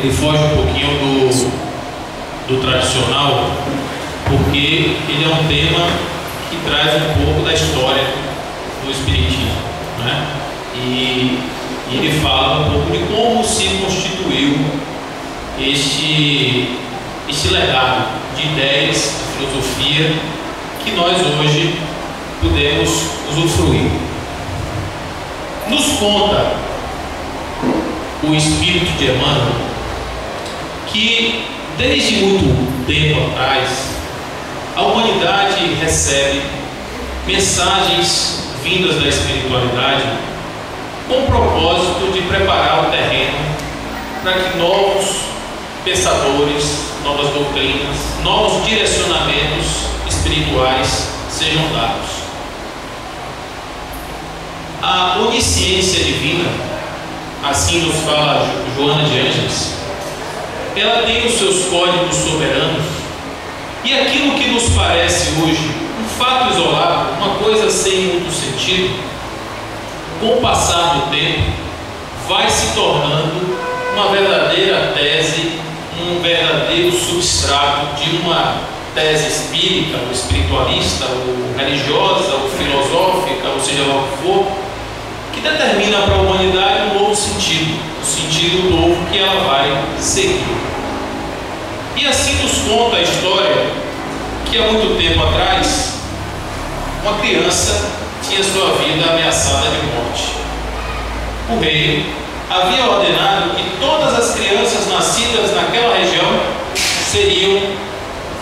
ele foge um pouquinho do tradicional, porque ele é um tema que traz um pouco da história do Espiritismo, né? E ele fala um pouco de como se constituiu este legado de ideias, de filosofia, que nós hoje podemos usufruir. Nos conta o Espírito de Emmanuel que desde muito tempo atrás a humanidade recebe mensagens vindas da espiritualidade com o propósito de preparar o terreno para que novos pensadores, novas doutrinas, novos direcionamentos espirituais sejam dados. A onisciência divina, assim nos fala Joana de Ângeles, ela tem os seus códigos soberanos, e aquilo que nos parece hoje um fato isolado, uma coisa sem muito sentido, com o passar do tempo vai se tornando uma verdadeira tese, um verdadeiro substrato de uma tese espírita, ou espiritualista, ou religiosa, ou filosófica, ou seja lá o que for, que determina para a humanidade um novo sentido, o sentido novo que ela vai seguir. E assim nos conta a história que há muito tempo atrás uma criança tinha sua vida ameaçada de morte. O rei havia ordenado que todas as crianças nascidas naquela região seriam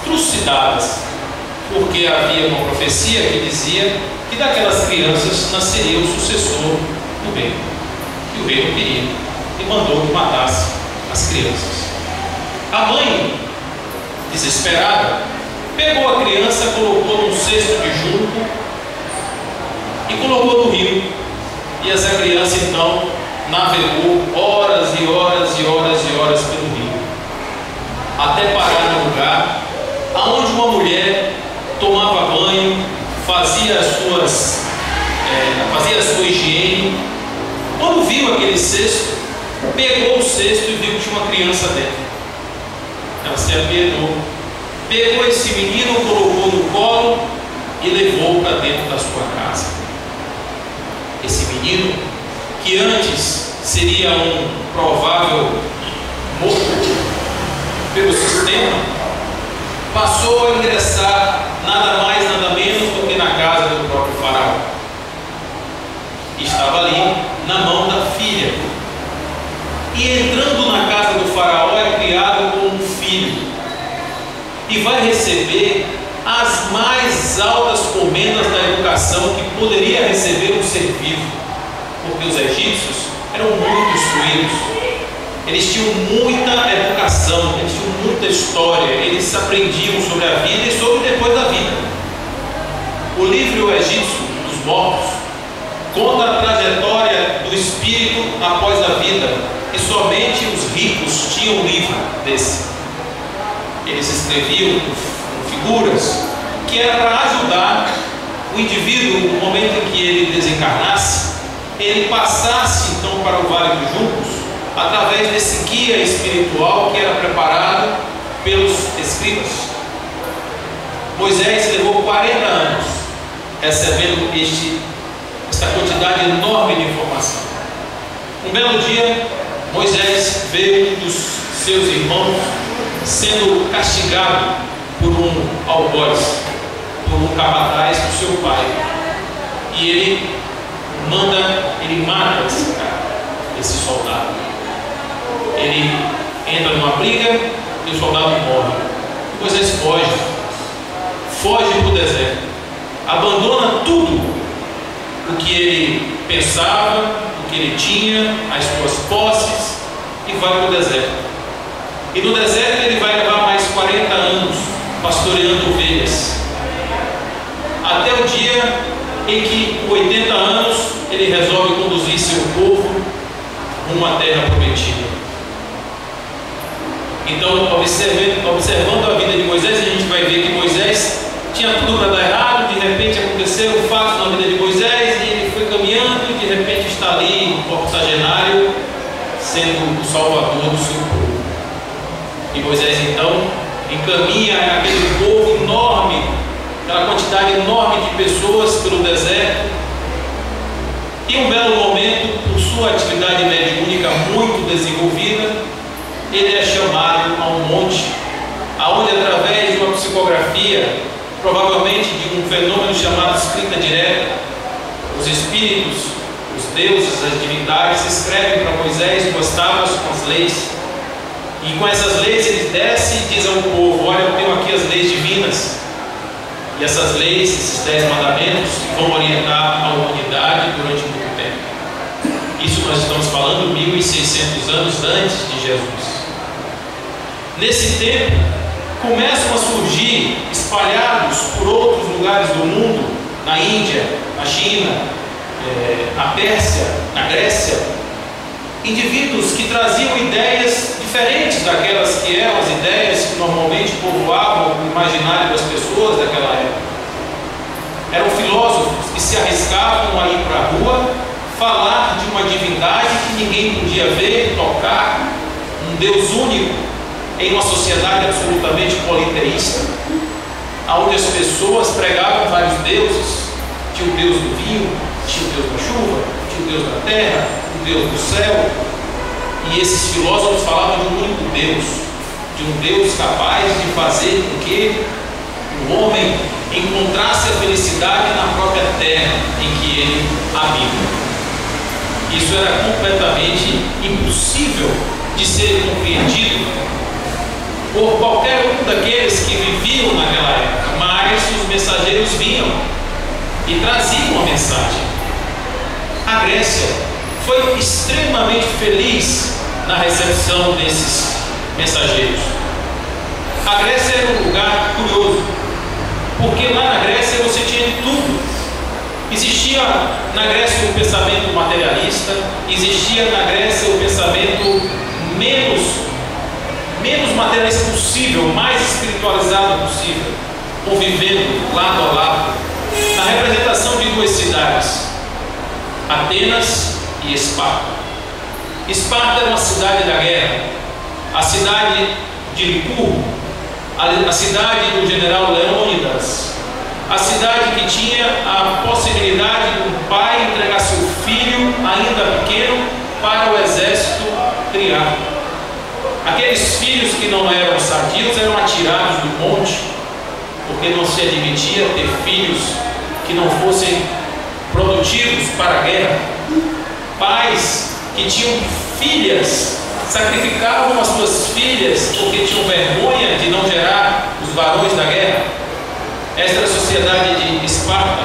trucidadas, porque havia uma profecia que dizia que daquelas crianças nasceria o sucessor do rei. E o rei não queria e mandou que matasse as crianças. A mãe, desesperada, pegou a criança, colocou num cesto de junco e colocou no rio. E essa criança então navegou horas e horas e horas e horas pelo rio, até parar no lugar aonde uma mulher tomava banho, fazia a sua higiene. Quando viu aquele cesto, pegou o cesto e viu que tinha uma criança dentro. Ela se apiedou, pegou esse menino, colocou no colo e levou para dentro da sua casa. Esse menino, que antes seria um provável morto pelo sistema, passou a ingressar nada mais, nada menos do que na casa do próprio faraó. Estava ali na mão da filha. E entrando na casa do faraó é criado como um filho e vai receber as mais altas comendas da educação que poderia receber um ser vivo, porque os egípcios eram muito instruídos, eles tinham muita educação, eles tinham muita história, eles aprendiam sobre a vida e sobre depois da vida. O livro egípcio dos mortos conta a trajetória do espírito após a vida, e somente os ricos tinham um livro desse. Eles escreviam com figuras que era para ajudar o indivíduo, no momento em que ele desencarnasse, ele passasse então para o Vale dos Juncos através desse guia espiritual que era preparado pelos escribas. Moisés levou 40 anos recebendo esta quantidade enorme de informação. Um belo dia, Moisés vê um dos seus irmãos sendo castigado por um algoz, por um capataz do seu pai, e ele mata esse cara, esse soldado. Ele entra numa briga e o soldado morre. Moisés foge para o deserto, abandona tudo o que ele pensava, o que ele tinha, as suas posses, e vai para o deserto. E no deserto ele vai levar mais 40 anos pastoreando ovelhas, até o dia em que, com 80 anos, ele resolve conduzir seu povo rumo à terra prometida. Então, observando a vida de Moisés, a gente vai ver que Moisés tinha tudo para dar errado. De repente aconteceu um fato na vida de Moisés e ele foi caminhando e de repente está ali, um octogenário, sendo o salvador do seu povo. E Moisés então encaminha aquele povo enorme, aquela quantidade enorme de pessoas pelo deserto. E um belo momento, por sua atividade mediúnica muito desenvolvida, ele é chamado a um monte, aonde através de uma psicografia, provavelmente de um fenômeno chamado escrita direta, os espíritos, os deuses, as divindades escrevem para Moisés duas tábuas com as leis. E com essas leis ele desce e diz ao povo: olha, eu tenho aqui as leis divinas. E essas leis, esses 10 mandamentos, vão orientar a humanidade durante muito tempo. Isso nós estamos falando 1600 anos antes de Jesus. Nesse tempo, começam a surgir, espalhados por outros lugares do mundo, na Índia, na China, na Pérsia, na Grécia, indivíduos que traziam ideias diferentes daquelas que eram as ideias que normalmente povoavam o imaginário das pessoas daquela época. Eram filósofos que se arriscavam a ir para a rua, falar de uma divindade que ninguém podia ver, tocar, um Deus único em uma sociedade absolutamente politeísta, onde as pessoas pregavam vários deuses. Tinha o Deus do vinho, tinha o Deus da chuva, tinha o Deus da terra, o Deus do céu. E esses filósofos falavam de um único Deus, de um Deus capaz de fazer com que o homem encontrasse a felicidade na própria terra em que ele habita. Isso era completamente impossível de ser compreendido por qualquer um daqueles que viviam naquela época, mas os mensageiros vinham e traziam a mensagem. A Grécia foi extremamente feliz na recepção desses mensageiros. A Grécia era um lugar curioso, porque lá na Grécia você tinha de tudo. Existia na Grécia um pensamento materialista, existia na Grécia o pensamento menos materialista possível, mais espiritualizado possível, convivendo lado a lado, na representação de duas cidades, Atenas e Esparta. Esparta era uma cidade da guerra, a cidade de Licurgo, a cidade do general Leônidas, a cidade que tinha a possibilidade de um pai entregar seu filho, ainda pequeno, para o exército criar. Aqueles filhos que não eram sadios eram atirados do monte, porque não se admitia ter filhos que não fossem produtivos para a guerra. Pais que tinham filhas sacrificavam as suas filhas porque tinham vergonha de não gerar os varões da guerra. Esta era a sociedade de Esparta,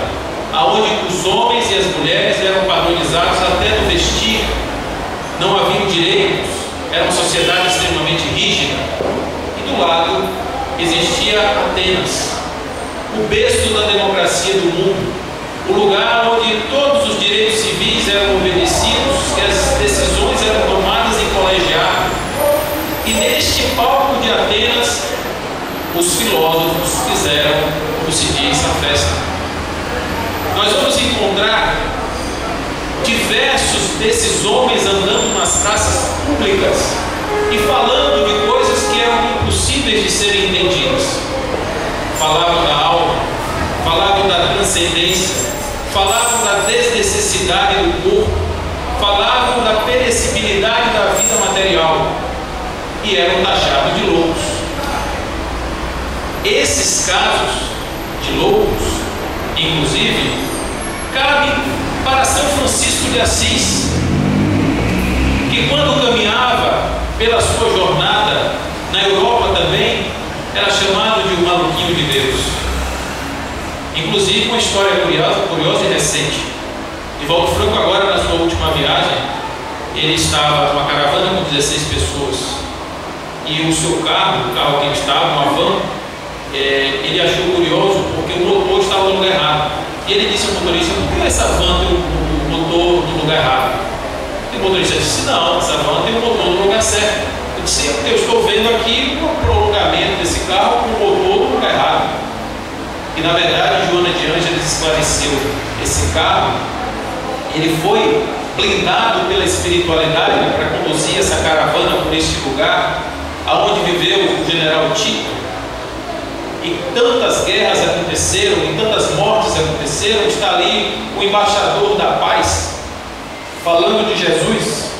onde os homens e as mulheres eram padronizados até no vestir, não haviam direitos, era uma sociedade extremamente rígida. E do lado existia Atenas, o berço da democracia do mundo, o lugar onde todos os direitos civis eram obedecidos, que as decisões eram tomadas em colegiado. E neste palco de Atenas, os filósofos fizeram, como se diz, a festa. Nós vamos encontrar diversos desses homens andando nas praças públicas e falando de coisas que eram impossíveis de serem entendidas. Falavam da alma, falavam da transcendência, falavam da desnecessidade do corpo, falavam da perecibilidade da vida material e eram taxados de loucos. Esses casos de loucos, inclusive, cabem para São Francisco de Assis, que quando caminhava pela sua jornada na Europa também, era chamado de um maluquinho de Deus. Inclusive uma história curiosa e recente. Divaldo Franco, agora na sua última viagem, ele estava numa caravana com 16 pessoas e o seu carro, o carro que ele estava, uma van, ele achou curioso porque o motor estava no lugar errado. E ele disse ao motorista: por que essa van tem o motor no lugar errado? E o motorista disse: não, essa van tem o motor no lugar certo. Eu disse: eu estou vendo aqui o prolongamento desse carro com o motor no lugar errado. E na verdade, Joana de Ângeles esclareceu: esse carro, ele foi blindado pela espiritualidade para conduzir essa caravana por este lugar, aonde viveu o general Tito, e tantas guerras aconteceram, e tantas mortes aconteceram, está ali o embaixador da paz, falando de Jesus,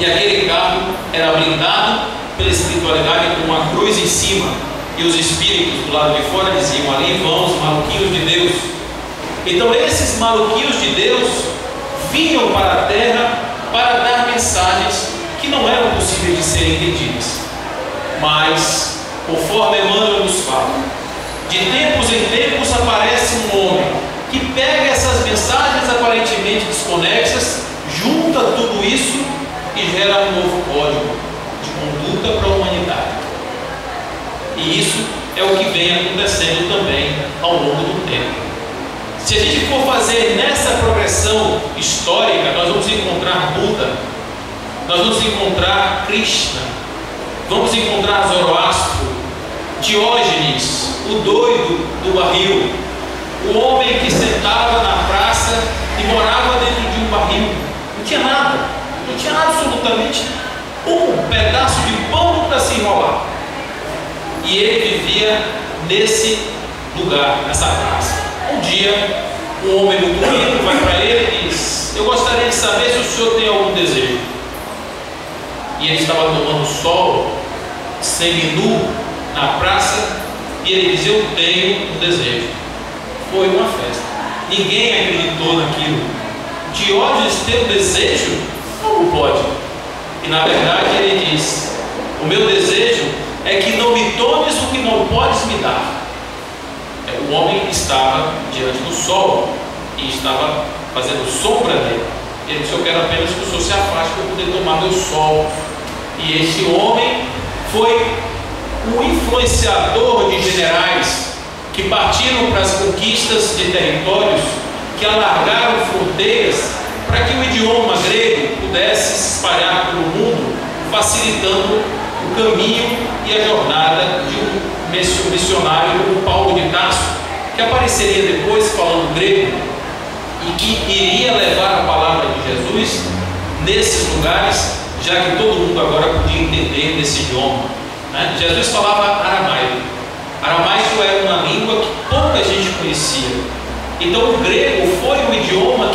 e aquele carro era blindado pela espiritualidade com uma cruz em cima, e os espíritos do lado de fora diziam: ali vão os maluquinhos de Deus. Então esses maluquinhos de Deus vinham para a terra para dar mensagens que não eram possíveis de serem entendidas, mas conforme Emmanuel nos fala, de tempos em tempos aparece um homem que pega essas mensagens aparentemente desconexas, junta tudo isso e gera um novo código de conduta para a humanidade. E isso é o que vem acontecendo também ao longo do tempo. Se a gente for fazer nessa progressão histórica, nós vamos encontrar Buda, nós vamos encontrar Krishna, vamos encontrar Zoroastro, Diógenes, o doido do barril, o homem que sentava na praça e morava dentro de um barril, não tinha nada, não tinha absolutamente um pedaço de pão para se enrolar, e ele vivia nesse lugar, nessa praça. Um dia, um homem muito rico vai para ele e diz: eu gostaria de saber se o senhor tem algum desejo. E ele estava tomando sol, seminu, na praça, e ele diz: eu tenho um desejo. Foi uma festa, ninguém acreditou naquilo. Diógenes tem um desejo? Como pode? E na verdade ele diz: o meu desejo é que não me tomes o que não podes me dar. O homem estava diante do sol e estava fazendo sombra dele. Ele disse: eu quero apenas que o senhor se afaste para poder tomar meu sol. E este homem foi um influenciador de generais que partiram para as conquistas de territórios, que alargaram fronteiras para que o idioma grego pudesse se espalhar pelo mundo, facilitando o caminho e a jornada de um missionário como Paulo de Tarso, que apareceria depois falando grego e que iria levar a palavra de Jesus nesses lugares, já que todo mundo agora podia entender desse idioma, né? Jesus falava aramaico. Aramaico era uma língua que pouca gente conhecia. Então o grego foi o idioma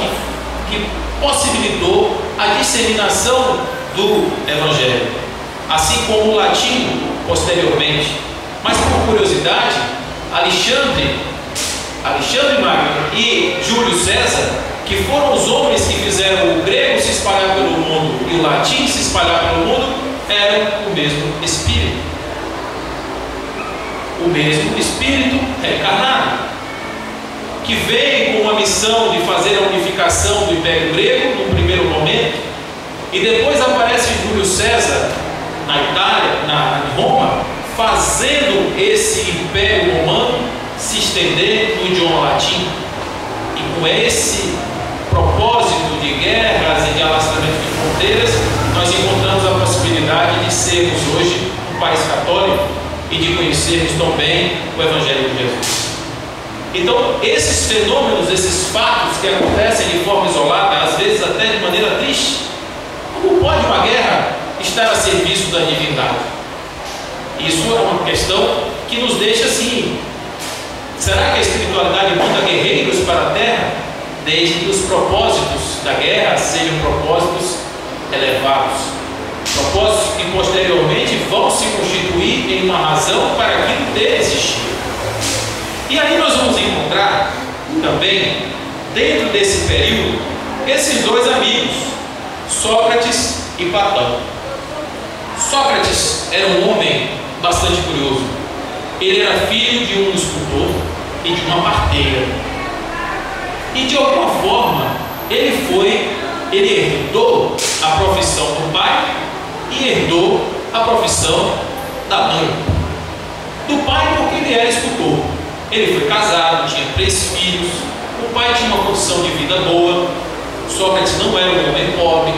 que possibilitou a disseminação do Evangelho, assim como o latim posteriormente. Mas por curiosidade, Alexandre Magno e Júlio César, que foram os homens que fizeram o grego se espalhar pelo mundo e o latim se espalhar pelo mundo, eram o mesmo Espírito. O mesmo Espírito reencarnado, que veio com uma missão de fazer a unificação do Império Grego no primeiro momento, e depois aparece Júlio César na Itália, em Roma, fazendo esse Império Romano se estender no idioma latim. E com esse propósito de guerras e de alastramento de fronteiras, nós encontramos a possibilidade de sermos hoje um país católico e de conhecermos também o Evangelho de Jesus. Então, esses fenômenos, esses fatos que acontecem de forma isolada, às vezes até de maneira triste, como pode uma guerra estar a serviço da divindade? Isso é uma questão que nos deixa assim: será que a espiritualidade manda guerreiros para a terra, desde que os propósitos da guerra sejam propósitos elevados, propósitos que posteriormente vão se constituir em uma razão para aquilo ter existido? E aí nós vamos encontrar também, dentro desse período, esses dois amigos, Sócrates e Platão. Sócrates era um homem bastante curioso. Ele era filho de um escultor e de uma parteira, e de alguma forma ele herdou a profissão do pai e herdou a profissão da mãe. Do pai, porque ele era escultor. Ele foi casado, tinha 3 filhos, o pai tinha uma condição de vida boa. Sócrates não era um homem pobre,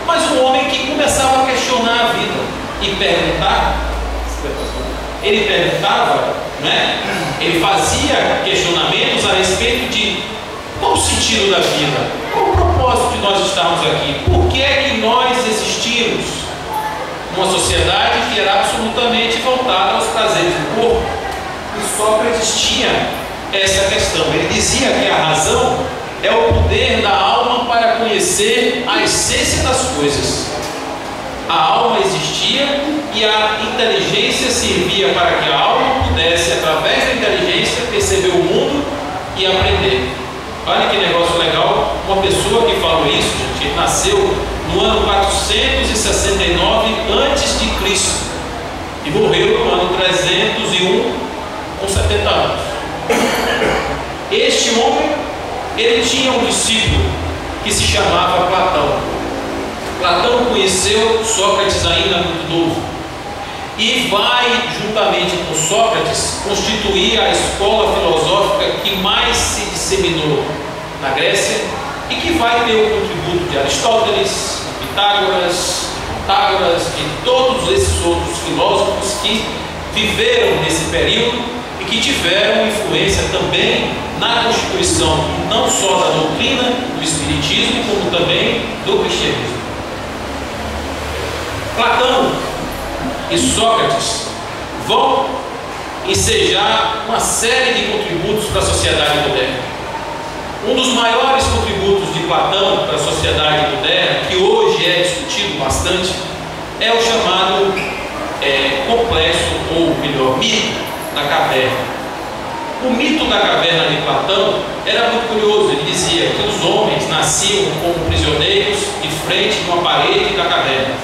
mas um homem que começava a questionar a vida e perguntar. Ele perguntava, né? Ele fazia questionamentos a respeito de qual o sentido da vida, qual o propósito de nós estarmos aqui, por que é que nós existimos, uma sociedade que era absolutamente voltada aos prazeres do corpo. E Sócrates tinha essa questão. Ele dizia que a razão é o poder da alma para conhecer a essência das coisas. A alma existia e a inteligência servia para que a alma pudesse, através da inteligência, perceber o mundo e aprender. Olha que negócio legal. Uma pessoa que falou isso, gente, ele nasceu no ano 469 a.C. e morreu no ano 301 com 70 anos. Este homem, ele tinha um discípulo que se chamava Platão. Platão conheceu Sócrates ainda muito novo e vai, juntamente com Sócrates, constituir a escola filosófica que mais se disseminou na Grécia e que vai ter o contributo de Aristóteles, Pitágoras, de todos esses outros filósofos que viveram nesse período e que tiveram influência também na constituição não só da doutrina do Espiritismo, como também do cristianismo. Platão e Sócrates vão ensejar uma série de contributos para a sociedade moderna. Um dos maiores contributos de Platão para a sociedade moderna, que hoje é discutido bastante, é o chamado complexo, ou melhor, mito da caverna. O mito da caverna de Platão era muito curioso. Ele dizia que os homens nasciam como prisioneiros de frente de uma parede da caverna.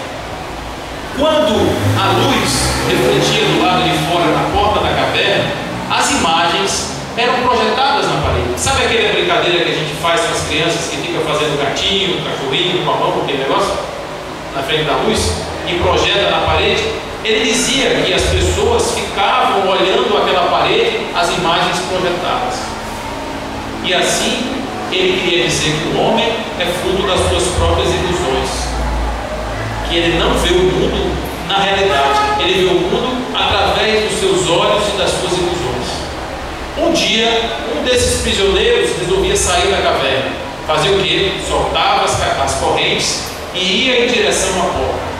Quando a luz refletia do lado de fora na porta da caverna, as imagens eram projetadas na parede. Sabe aquela brincadeira que a gente faz com as crianças que fica fazendo gatinho, cachorrinho, com a mão, aquele negócio na frente da luz e projeta na parede? Ele dizia que as pessoas ficavam olhando aquela parede, as imagens projetadas. E assim, ele queria dizer que o homem é fruto das suas próprias ilusões. Que ele não vê o mundo na realidade, ele vê o mundo através dos seus olhos e das suas ilusões. Um dia, um desses prisioneiros resolvia sair da caverna. Fazia o quê? Soltava as correntes e ia em direção à porta.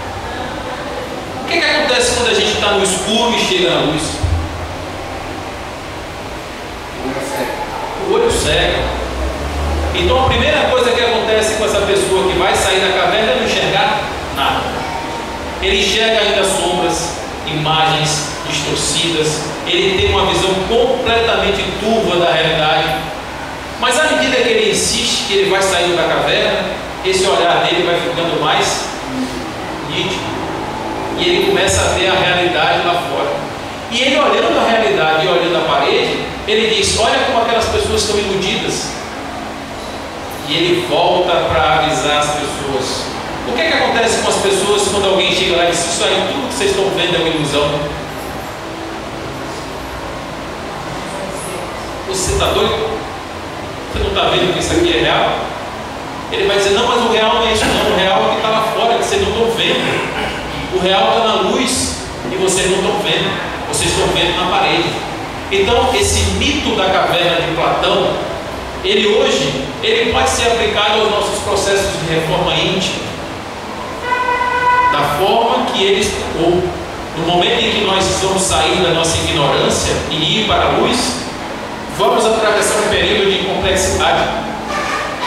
O que acontece quando a gente está no escuro e chega na luz? O olho cega. Então a primeira coisa que acontece com essa pessoa que vai sair da caverna é não enxergar nada. Ele enxerga ainda sombras, imagens distorcidas, ele tem uma visão completamente turva da realidade. Mas à medida que ele insiste que ele vai saindo da caverna, esse olhar dele vai ficando mais nítido e ele começa a ver a realidade lá fora. E ele olhando a realidade e olhando a parede, ele diz: olha como aquelas pessoas estão iludidas. E ele volta para avisar as pessoas. O que acontece com as pessoas quando alguém chega lá e diz: isso aí, tudo que vocês estão vendo é uma ilusão? Você está doido? Você não está vendo que isso aqui é real? Ele vai dizer: não, mas o real não é isso não, o real é o que está lá fora, que vocês não estão vendo. O real está na luz e vocês não estão vendo, vocês estão vendo na parede. Então esse mito da caverna de Platão, ele hoje, ele pode ser aplicado aos nossos processos de reforma íntima, da forma que ele explicou. No momento em que nós vamos sair da nossa ignorância e ir para a luz, vamos atravessar um período de complexidade.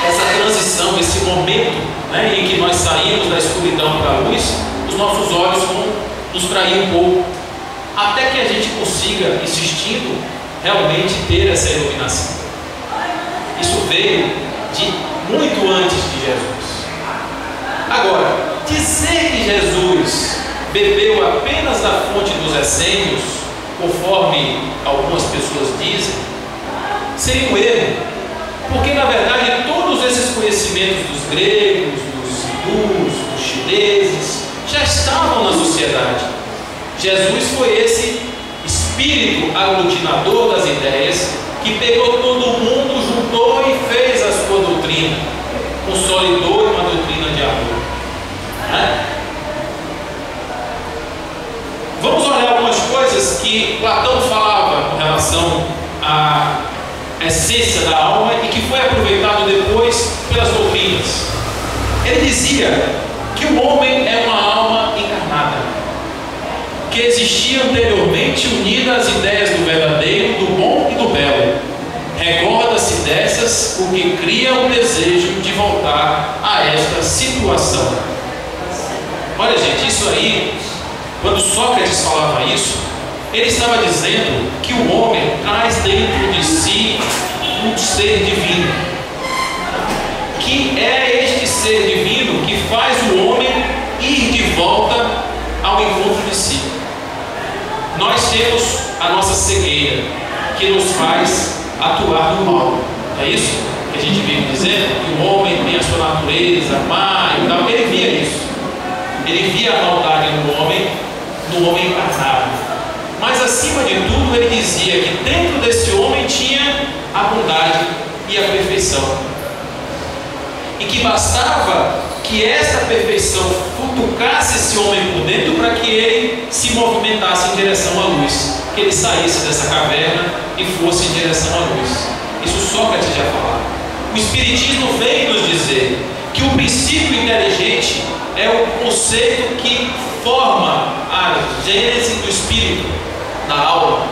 Essa transição, esse momento, né, em que nós saímos da escuridão para a luz, os nossos olhos vão nos trair um pouco, até que a gente consiga, insistindo, realmente ter essa iluminação. Isso veio de muito antes de Jesus. Agora, dizer que Jesus bebeu apenas da fonte dos essênios, conforme algumas pessoas dizem, seria um erro, porque na verdade todos esses conhecimentos dos gregos, dos hindus, dos chineses já estavam na sociedade. Jesus foi esse espírito aglutinador das ideias que pegou todo mundo, juntou e fez a sua doutrina, consolidou uma doutrina de amor, né? Vamos olhar algumas coisas que Platão falava com relação à essência da alma e que foi aproveitado depois pelas doutrinas. Ele dizia que o homem é uma alma encarnada. que existia anteriormente unida às ideias do verdadeiro, do bom e do belo. Recorda-se dessas, o que cria o desejo de voltar a esta situação. Olha, gente, isso aí, quando Sócrates falava isso, ele estava dizendo que o homem traz dentro de si um ser divino, que é este ser divino que faz o homem ir de volta ao encontro de si. Nós temos a nossa cegueira, que nos faz atuar no mal. É isso que a gente vive dizendo? Que o homem tem a sua natureza, má e tal. Ele via isso. Ele via a maldade no homem encarnado. Mas acima de tudo, ele dizia que dentro desse homem tinha a bondade e a perfeição. E que bastava que essa perfeição cutucasse esse homem por dentro para que ele se movimentasse em direção à luz, que ele saísse dessa caverna e fosse em direção à luz. Isso Sócrates já falava. O Espiritismo vem nos dizer que o princípio inteligente é o conceito que forma a gênese do espírito, da alma.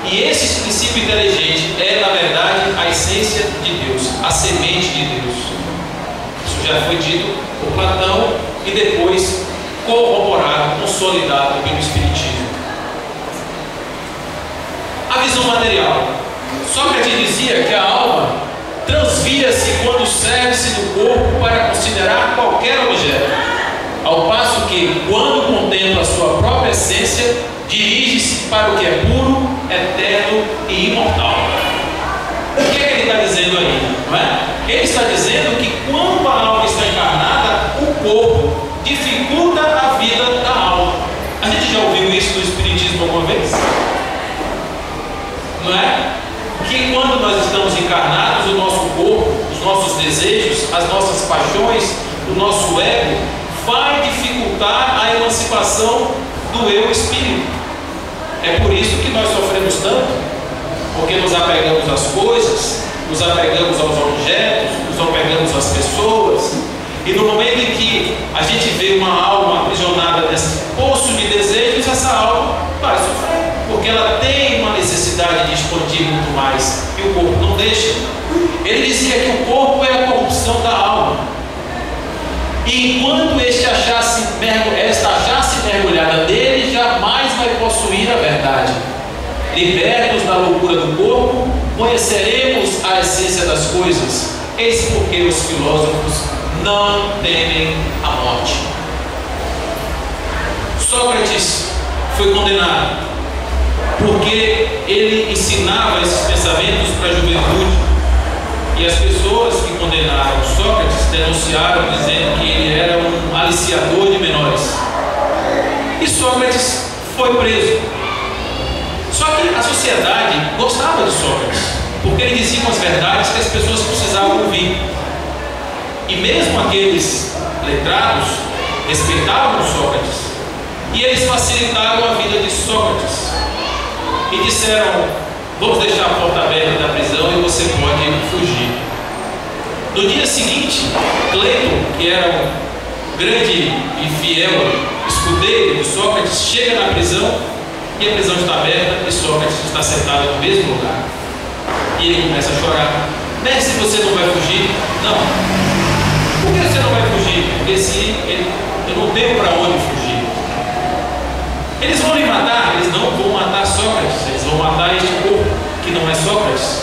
E esse princípio inteligente é, na verdade, a essência de Deus, a semente de Deus. Isso já foi dito por Platão e depois corroborado, consolidado pelo Espiritismo. A visão material. Sócrates dizia que a alma transvia-se quando serve-se do corpo para considerar qualquer objeto, ao passo que, quando contempla a sua própria essência, dirige-se para o que é puro, eterno e imortal. O que é que ele está dizendo aí? Não é? Ele está dizendo que quando a alma está encarnada, o corpo dificulta a vida da alma. A gente já ouviu isso no Espiritismo alguma vez? Não é? Que quando nós estamos encarnados, o nosso corpo, os nossos desejos, as nossas paixões, o nosso ego, vai dificultar a emancipação do eu espírito. É por isso que nós sofremos tanto, porque nos apegamos às coisas, nos apegamos aos objetos, nos apegamos às pessoas, e no momento em que a gente vê uma alma aprisionada nesse poço de desejos, essa alma vai sofrer, porque ela tem uma necessidade de expandir muito mais, e o corpo não deixa. Ele dizia que o corpo é a corrupção da alma, e enquanto esta achasse mergulhada nele, jamais vai possuir a verdade. Libertos da loucura do corpo, conheceremos a essência das coisas. Eis porque os filósofos não temem a morte. Sócrates foi condenado porque ele ensinava esses pensamentos para a juventude, e as pessoas que condenaram Sócrates denunciaram, dizendo que ele era um aliciador de menores. E Sócrates foi preso. Só que a sociedade gostava de Sócrates, porque ele dizia umas verdades que as pessoas precisavam ouvir. E mesmo aqueles letrados respeitavam Sócrates, e eles facilitaram a vida de Sócrates e disseram: vamos deixar a porta aberta da prisão e você pode fugir. No dia seguinte, Cleiton, que era um grande e fiel escudeiro de Sócrates, chega na prisão, e a prisão está aberta e Sócrates está sentado no mesmo lugar. E ele começa a chorar: mestre, você não vai fugir? Não. Por que você não vai fugir? Porque se eu não tenho para onde fugir. Eles vão lhe matar? Eles não vão matar Sócrates, eles vão matar este corpo que não é Sócrates.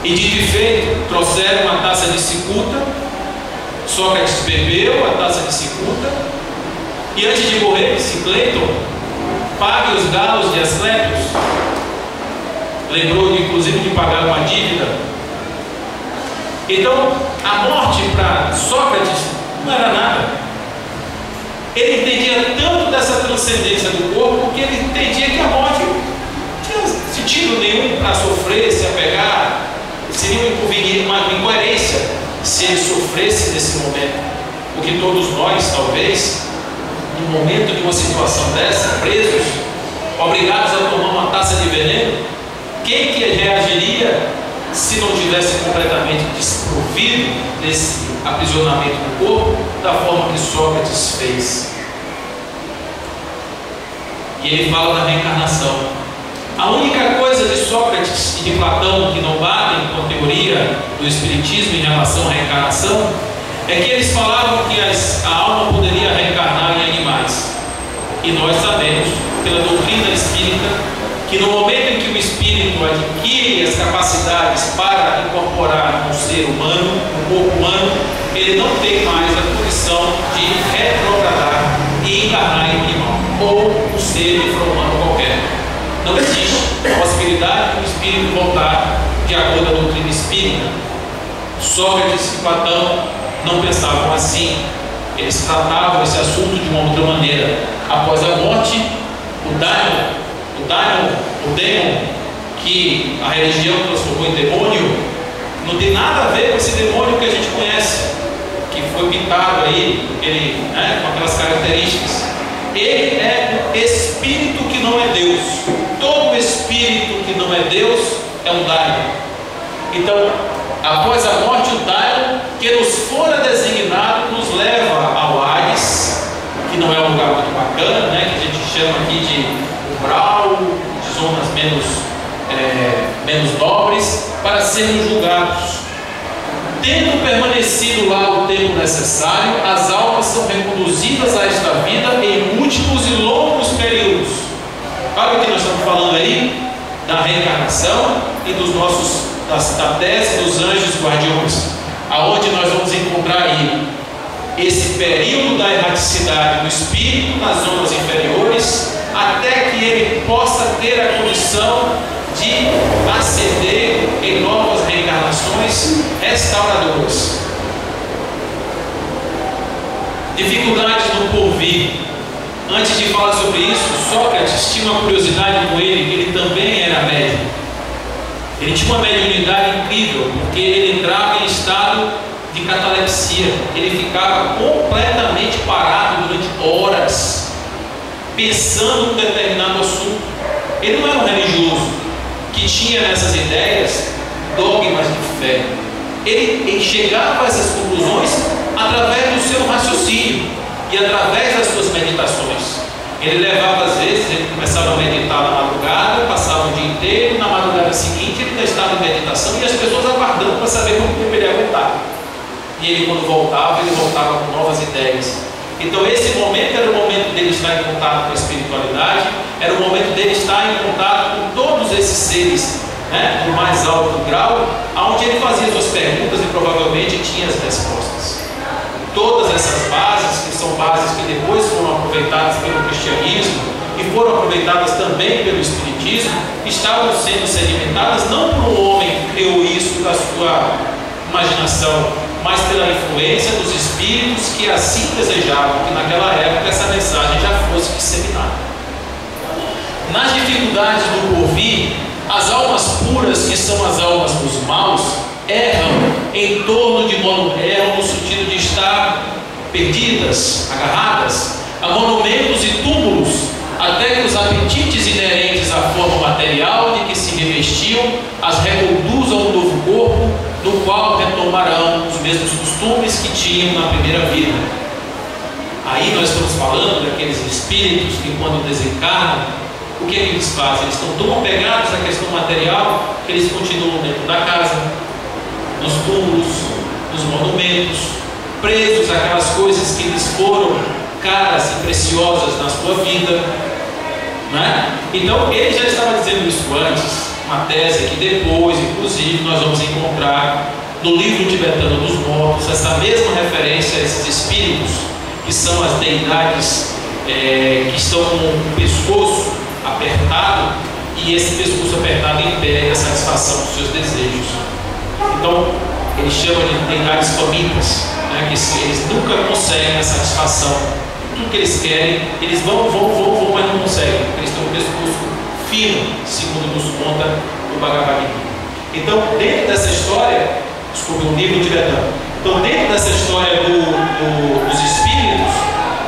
E dito e feito, trouxeram uma taça de cicuta. Sócrates bebeu a taça de cicuta, e antes de morrer disse: Cleiton, pague os galos de Asclepios. Lembrou inclusive de pagar uma dívida. Então a morte para Sócrates não era nada. Ele entendia tanto dessa transcendência do corpo, que ele entendia que a morte não tinha sentido nenhum para sofrer, se apegar. Seria uma incoerência se ele sofresse nesse momento, porque todos nós, talvez, no momento de uma situação dessa, presos, obrigados a tomar uma taça de veneno, quem que reagiria se não tivesse completamente desprovido desse aprisionamento do corpo, da forma que Sócrates fez? E ele fala da reencarnação. A única coisa de Sócrates e de Platão que não batem com a teoria do Espiritismo em relação à reencarnação é que eles falavam que a alma poderia reencarnar em animais. E nós sabemos, pela doutrina espírita, que no momento em que o espírito adquire as capacidades para incorporar um ser humano, um corpo humano, ele não tem mais a condição de retrogradar e encarnar em um animal ou um ser infra-humano qualquer. Não existe possibilidade de o espírito voltar de acordo com a doutrina espírita. Sócrates e Platão não pensavam assim. Eles tratavam esse assunto de uma outra maneira. Após a morte, o demon, que a religião transformou em demônio, não tem nada a ver com esse demônio que a gente conhece, que foi pintado aí, com aquelas características. Ele é um espírito que não é Deus. Todo espírito que não é Deus é um daimon. Então, após a morte, o daimon que nos fora designado nos leva ao Hades, que não é um lugar muito bacana, que a gente chama aqui de umbral, de zonas menos nobres, para sermos julgados. Tendo permanecido lá o tempo necessário, as almas são reconduzidas a esta vida em múltiplos e longos períodos. Olha o que nós estamos falando aí, da reencarnação e da tese dos anjos guardiões, aonde nós vamos encontrar aí esse período da erraticidade do espírito nas zonas inferiores, até que ele possa ter a condição de ascender em novas reencarnações restauradoras. Dificuldades no porvir. Antes de falar sobre isso, Sócrates tinha uma curiosidade com ele, que ele também era médium. Ele tinha uma mediunidade incrível, porque ele entrava em estado de catalepsia. Ele ficava completamente parado durante horas, pensando num determinado assunto. Ele não era um religioso que tinha nessas ideias dogmas de fé. Ele chegava a essas conclusões através do seu raciocínio e através das suas meditações. Ele levava, às vezes, ele começava a meditar na madrugada, passava o dia inteiro, na madrugada seguinte ele ainda estava em meditação e as pessoas aguardando para saber como ele ia voltar. E ele, quando voltava, ele voltava com novas ideias. Então esse momento era o momento dele estar em contato com a espiritualidade, era o momento dele estar em contato com todos esses seres, do mais alto grau, onde ele fazia suas perguntas e provavelmente tinha as respostas. Todas essas bases, que são bases que depois foram aproveitadas pelo cristianismo e foram aproveitadas também pelo espiritismo, estavam sendo sedimentadas não por um homem que criou isso da sua imaginação, mas pela influência dos espíritos que assim desejavam que naquela época essa mensagem já fosse disseminada. Nas dificuldades do porvir, as almas puras, que são as almas dos maus, erram em torno de erram no sentido de estar perdidas, agarradas a monumentos e túmulos, até que os apetites inerentes à forma material de que se revestiam as reconduzam a um novo corpo, no qual retomarão os mesmos costumes que tinham na primeira vida. Aí nós estamos falando daqueles espíritos que, quando desencarnam, o que eles fazem? Eles estão tão apegados à questão material que eles continuam dentro da casa, nos túmulos, nos monumentos, presos àquelas coisas que lhes foram caras e preciosas na sua vida, Então ele já estava dizendo isso antes, uma tese que depois, inclusive, nós vamos encontrar no livro tibetano dos mortos, essa mesma referência a esses espíritos, que são as deidades que estão com o pescoço apertado, e esse pescoço apertado impede a satisfação dos seus desejos. Então, eles chamam de deidades famintas, que eles nunca conseguem a satisfação. Tudo que eles querem, eles vão, mas não conseguem. Eles têm um pescoço fino, segundo nos conta o Bhagavad Gita. Então, dentro dessa história, desculpe, um livro tibetano. Então, dentro dessa história dos espíritos,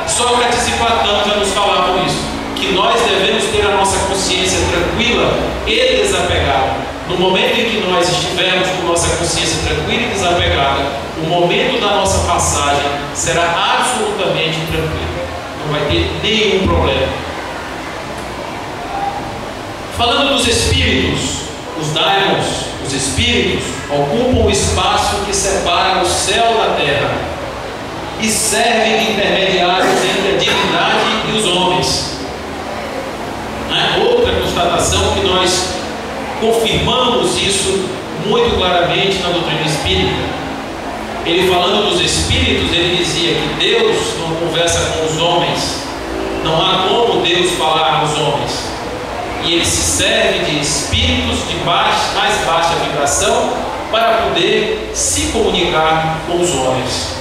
Sócrates e Platão já nos falavam isso, que nós devemos ter a nossa consciência tranquila e desapegada. No momento em que nós estivermos com nossa consciência tranquila e desapegada, o momento da nossa passagem será absolutamente tranquilo. Não vai ter nenhum problema. Falando dos espíritos, os daimons, os espíritos, ocupam o espaço que separa o céu da terra e servem de intermediários entre a divindade e os homens. Outra constatação que nós confirmamos isso muito claramente na doutrina espírita. Ele, falando dos espíritos, ele dizia que Deus não conversa com os homens, não há como Deus falar aos homens, e ele se serve de espíritos de mais baixa vibração para poder se comunicar com os homens.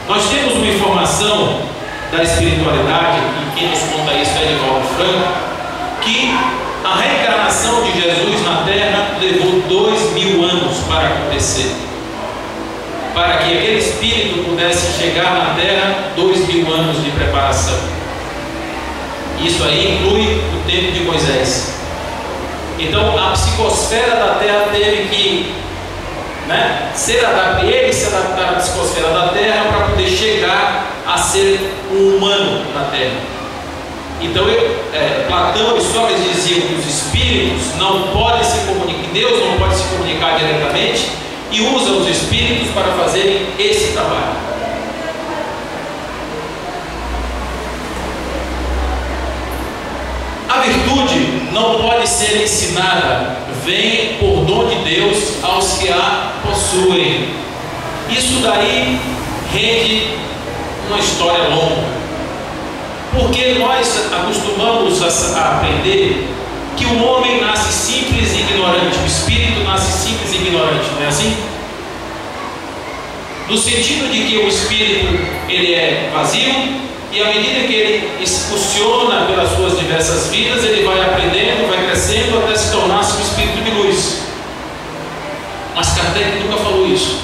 Nós temos uma informação da espiritualidade, e quem nos conta isso é Divaldo Franco, que a reencarnação de Jesus na Terra levou 2000 anos para acontecer. Para que aquele espírito pudesse chegar na Terra, 2000 anos de preparação. Isso aí inclui o tempo de Moisés. Então a psicosfera da Terra teve que se adaptar à psicosfera da Terra para poder chegar a ser um humano na Terra. Então Platão e Sócrates diziam que os espíritos não podem se comunicar, que Deus não pode se comunicar diretamente, e usa os espíritos para fazerem esse trabalho. A virtude não pode ser ensinada, vem por dom de Deus aos que a possuem. Isso daí rende uma história longa, porque nós acostumamos a aprender que o homem nasce simples e ignorante, o espírito nasce simples e ignorante, não é assim? No sentido de que o espírito ele é vazio, e à medida que ele excursiona pelas suas diversas vidas, ele vai aprendendo, vai crescendo até se tornar-se um espírito de luz. Mas Kardec nunca falou isso.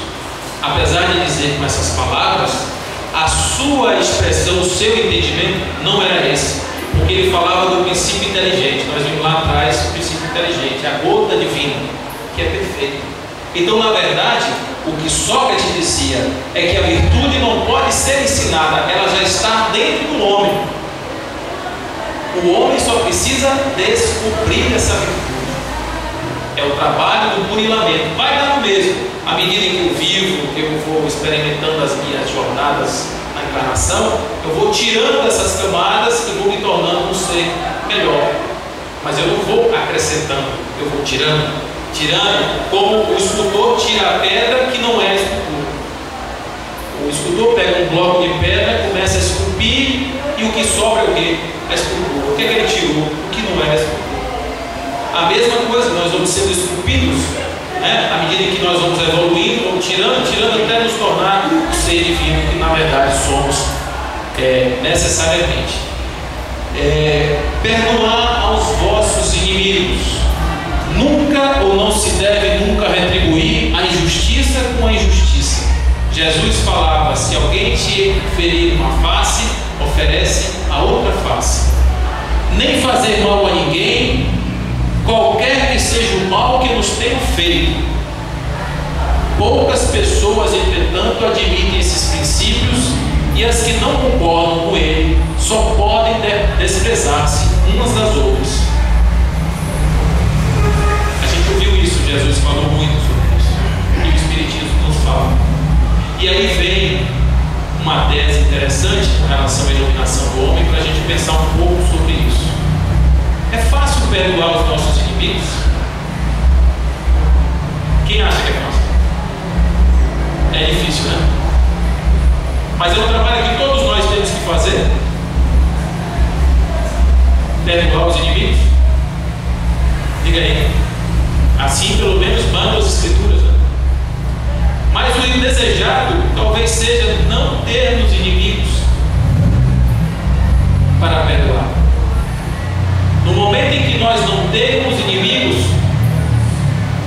Apesar de dizer com essas palavras, a sua expressão, o seu entendimento não era esse, porque ele falava do princípio inteligente. Nós vimos lá atrás o princípio inteligente, a gota divina, que é perfeita. Então, na verdade, o que Sócrates dizia é que a virtude não pode ser ensinada, ela já está dentro do homem. O homem só precisa descobrir essa virtude. É o trabalho do burilamento. Vai dar no mesmo. À medida em que eu vivo, que eu vou experimentando as minhas jornadas na encarnação, eu vou tirando essas camadas e vou me tornando um ser melhor. Mas eu não vou acrescentando, eu vou tirando, como o escultor tira a pedra que não é a escultura. O escultor pega um bloco de pedra, começa a esculpir, e o que sobra é o quê? A escultura. O que é que ele tirou? O que não é a escultura. A mesma coisa, nós vamos sendo esculpidos, à medida em que nós vamos evoluindo, vamos tirando até nos tornar o ser divino que na verdade somos necessariamente. Perdoar aos vossos inimigos. Nunca ou não se deve nunca retribuir a injustiça com a injustiça. Jesus falava: se alguém te ferir uma face, oferece a outra face. Nem fazer mal a ninguém, qualquer que seja o mal que nos tenham feito. Poucas pessoas, entretanto, admitem esses princípios, e as que não concordam com ele só podem desprezar-se umas das outras. Jesus falou muito sobre isso, e o Espiritismo nos fala. E aí vem uma tese interessante com relação à iluminação do homem, para a gente pensar um pouco sobre isso. É fácil perdoar os nossos inimigos? Quem acha que é fácil? É difícil, né? Mas é um trabalho que todos nós temos que fazer. Perdoar os inimigos? Diga aí. Assim, pelo menos, mandam as Escrituras, né? Mas o indesejado talvez seja não termos inimigos para perdoar. No momento em que nós não temos inimigos,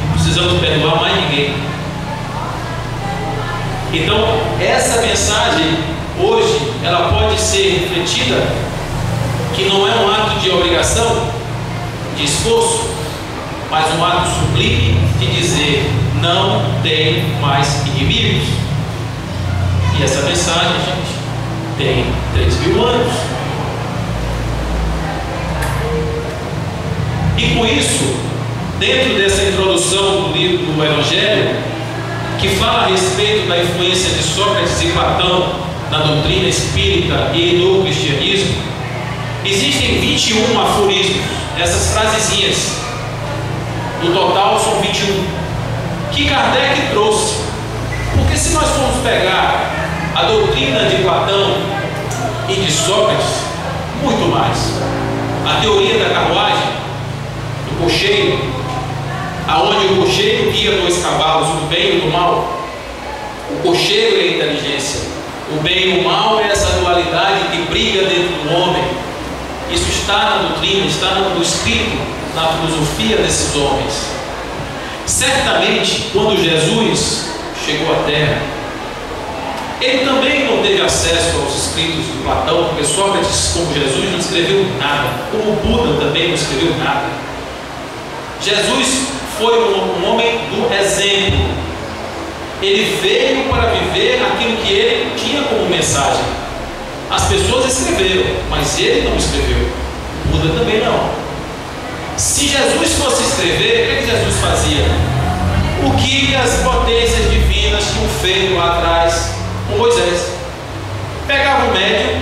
não precisamos perdoar mais ninguém. Então, essa mensagem hoje, ela pode ser refletida que não é um ato de obrigação, de esforço, mas um ato sublime de dizer: não tem mais inimigos. E essa mensagem, gente, tem 3.000 anos. E com isso, dentro dessa introdução do livro do Evangelho, que fala a respeito da influência de Sócrates e Platão na doutrina espírita e no cristianismo, existem 21 aforismos, essas frasezinhas. No total são 21, que Kardec trouxe. Porque se nós formos pegar a doutrina de Platão e de Sócrates, muito mais. A teoria da carruagem, do cocheiro, aonde o cocheiro guia 2 cavalos, o bem e o mal. O cocheiro é a inteligência, o bem e o mal é essa dualidade que briga dentro do homem. Isso está na doutrina, está no escrito, na filosofia desses homens. Certamente, quando Jesus chegou à Terra, ele também não teve acesso aos escritos de Platão, porque Sócrates, como Jesus, não escreveu nada, como Buda também não escreveu nada. Jesus foi um homem do exemplo. Ele veio para viver aquilo que ele tinha como mensagem. As pessoas escreveram, mas ele não escreveu. Buda também não. Se Jesus fosse escrever, o que Jesus fazia? O que as potências divinas tinham feito lá atrás com Moisés. Pegava o médium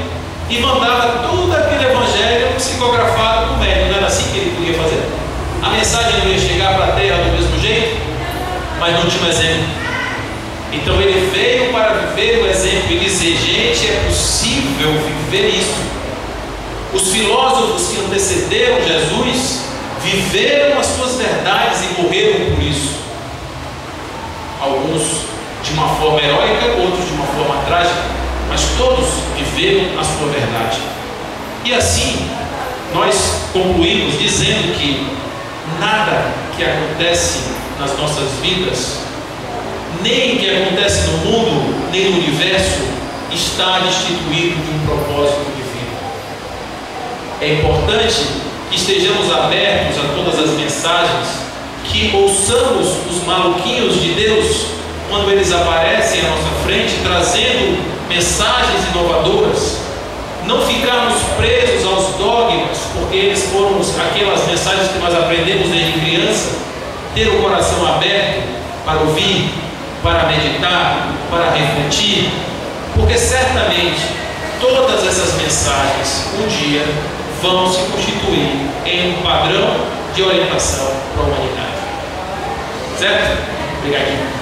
e mandava tudo aquele evangelho psicografado no médium. Não era assim que ele podia fazer? A mensagem não ia chegar para a terra do mesmo jeito, mas não tinha um exemplo. Então ele veio para viver o exemplo e dizer: gente, é possível viver isso. Os filósofos que antecederam Jesus viveram as suas verdades e morreram por isso. Alguns de uma forma heróica, outros de uma forma trágica, mas todos viveram a sua verdade. E assim nós concluímos dizendo que nada que acontece nas nossas vidas, nem que acontece no mundo, nem no universo, está destituído de um propósito divino. É importante que estejamos abertos a todas as mensagens, que ouçamos os maluquinhos de Deus quando eles aparecem à nossa frente trazendo mensagens inovadoras. Não ficarmos presos aos dogmas, porque eles foram aquelas mensagens que nós aprendemos desde criança. Ter o coração aberto para ouvir, para meditar, para refletir, porque certamente todas essas mensagens um dia vão se constituir em um padrão de orientação para a humanidade. Certo? Obrigadinho.